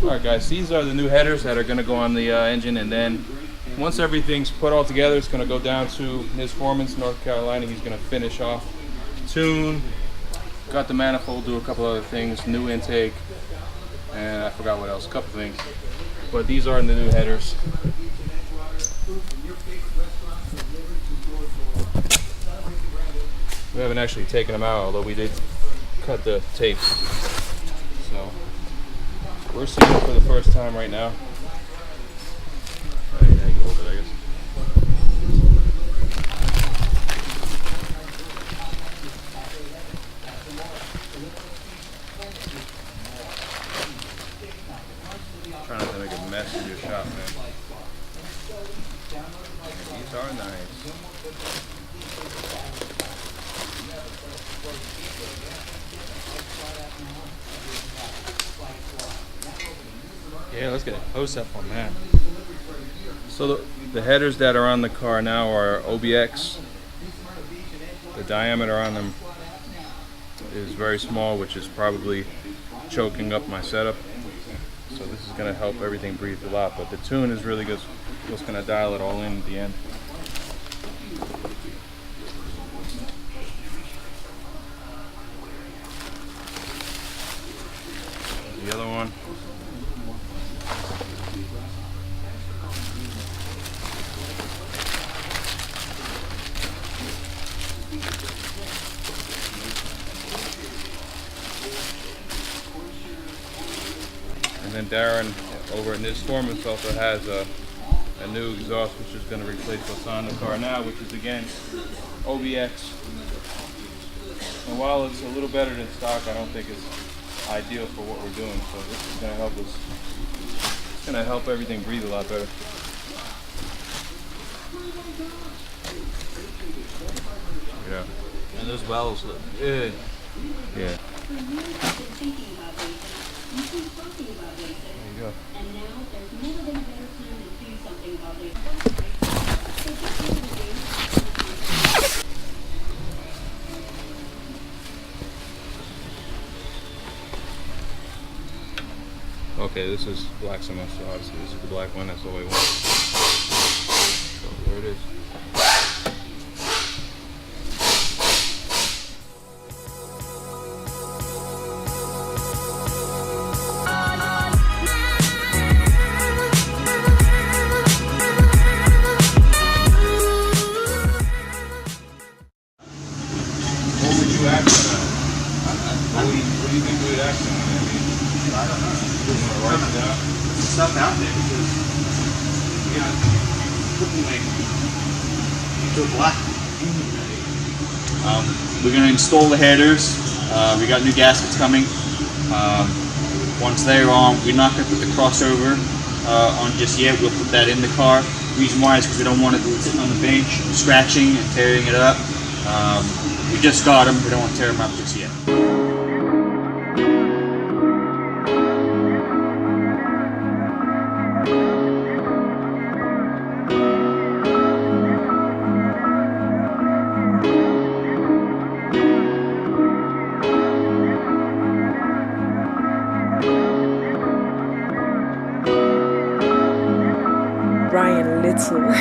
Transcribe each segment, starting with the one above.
Alright guys, these are the new headers that are going to go on the engine, and then once everything's put all together, it's going to go down to his foreman's, North Carolina. He's going to finish off, tune, got the manifold, do a couple other things, new intake, and I forgot what else, a couple things. But these are the new headers. We haven't actually taken them out, although we did cut the tape. So we're seeing it for the first time right now. I can hold it, I guess. Trying not to make a mess in your shop, man. And these are nice. Yeah, let's get a close-up on that. So the headers that are on the car now are OBX. The diameter on them is very small, which is probably choking up my setup. So this is going to help everything breathe a lot, but the tune is really good. What's going to dial it all in at the end. The other one. And then Darren over in his Foreman's also has a new exhaust, which is going to replace what's on the car now, which is again OBX. And while it's a little better than stock, I don't think it's ideal for what we're doing. So this is going to help us. It's going to help everything breathe a lot better. Yeah. And those wells look good. Yeah. There you go. And now there's never been a better time to do something about it. Okay, this is black cement, so obviously this is the black one, that's all we want. So there it is. What would you accent on? What do you think we would accent on? I mean, I don't know. You want to write it down? There's stuff out there because, you know, couldn't make it black. We're going to install the headers. We got new gaskets coming. Once they're on, we're not going to put the crossover on just yet. We'll put that in the car. The reason why is because we don't want it sitting on the bench, scratching and tearing it up. We just got them. We don't want to tear them up just yet. Brian Little.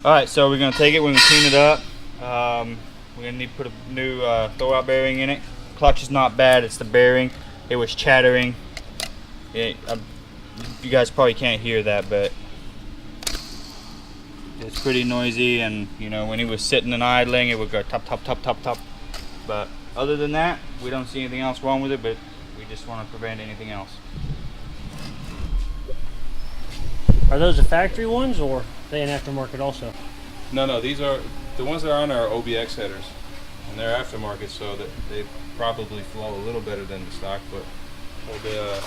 Alright, so we're going to take it, we're going to clean it up. We're going to need to put a new throwout bearing in it. Clutch is not bad, it's the bearing. It was chattering. You guys probably can't hear that, but it's pretty noisy, and you know, when he was sitting and idling, it would go top, top, top, top, top. But other than that, we don't see anything else wrong with it, but we just want to prevent anything else. Are those the factory ones, or are they an aftermarket also? No, these are the ones that are on our OBX headers, and they're aftermarket, so that they probably flow a little better than the stock. But hold the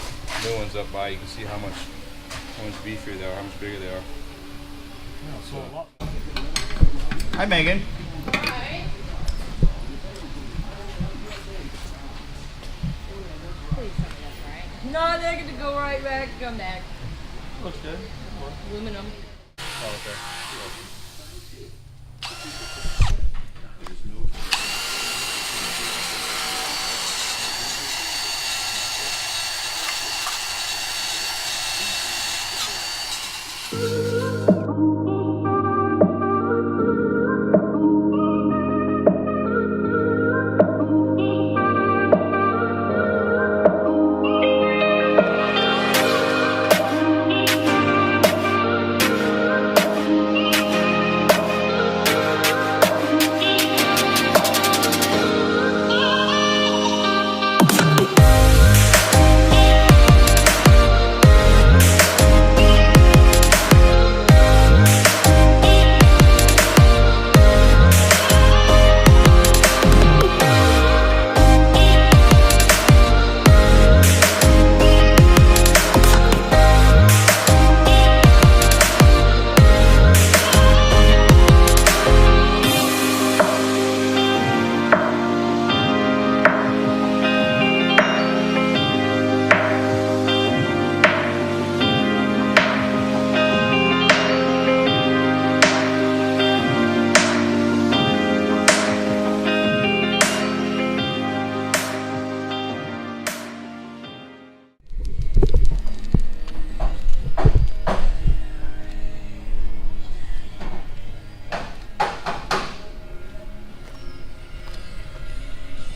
new ones up by, you can see how much beefier they are, how much bigger they are. Hi, Megan. Hi. Please tell me that's right. No, they're going to go right back, come back. Looks good. Aluminum. Oh, okay.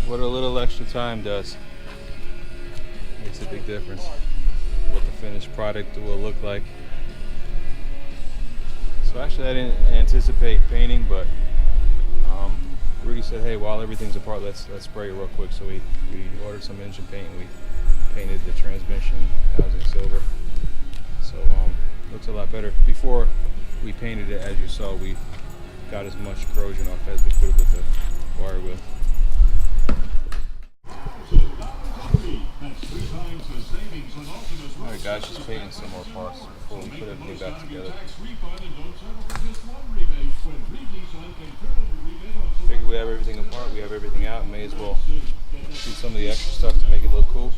What a little extra time does makes a big difference. What the finished product will look like. So actually, I didn't anticipate painting, but Rudy said, "Hey, while everything's apart, let's spray it real quick." So we ordered some engine paint. And we painted the transmission housing silver. So looks a lot better. Before we painted it, as you saw, we got as much corrosion off as we could with the wire wheel. Alright guys, just painting some more parts before we put everything back together. Figure we have everything apart, we have everything out, may as well do some of the extra stuff to make it look cool.